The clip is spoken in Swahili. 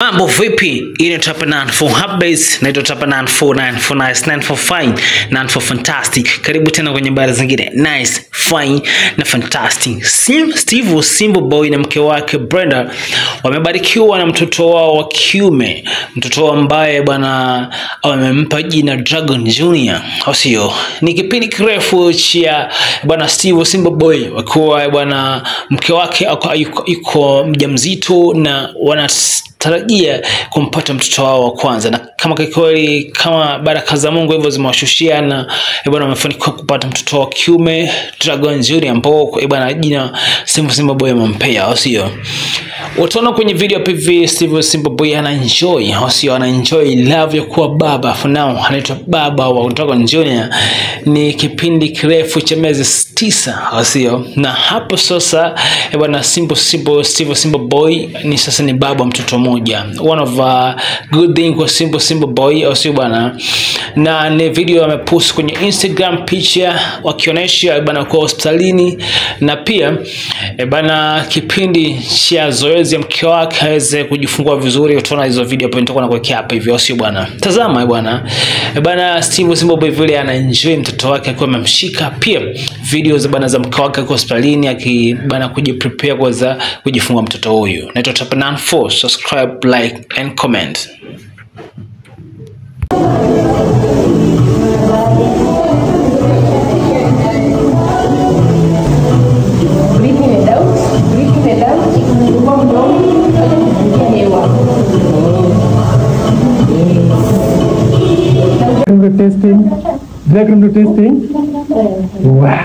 Mambo vipi? Ile Trap 94 Hubbase na ito Trap 94 for nice 9 for fine 9 for fantastic. Karibu tena kwenye habari zingine nice, fine na fantastic. Steve Simba Boy na mke wake Brenda wamebarikiwa na mtoto wao wa kiume, mtoto ambaye bwana amempa jina Dragon Junior. Sio ni kipindi kirefu cha bwana Steve Simba Boy wakiwa bwana mke wake yuko mjamzito na wanatarajia kumpata mtoto wao wa kwanza, na kama kweli kama baraka za Mungu hivyo zimewashushia na bwana wamefanikiwa kupata mtoto wa kiume Dragon Junior ambao bwana jina Simba Boy amempea. Sio utaona kwenye video PV Steve Simba Boy ana enjoy love ya kuwa baba. For now anaitwa baba wa Dragon Junior. Ni kipindi kirefu cha miezi 9, sio? Na hapo sasa bwana Steve Simba Boy ni sasa ni baba mtoto mmoja. One of good thing kwa Simba Boy, sio bwana. Na ni video amepost kwenye Instagram picha wakionyesha bwana kwa hospitalini, na pia bwana kipindi cha zoezi ya mke wake aweze kujifungua vizuri. Utaona hizo video hapo nitakuwa nakuwekea hapa hivyo, sio bwana. Tazama bwana Steve Simba Boy vile ana enjoy mtoto wake akiwa amemshika. Pia videos bwana za mke wake kwa hospitalini akibana kujiprepare kuweza kujifungua mtoto huyu. Naitwa Trap 94, subscribe, like and comment. Welcome to testing. Wow.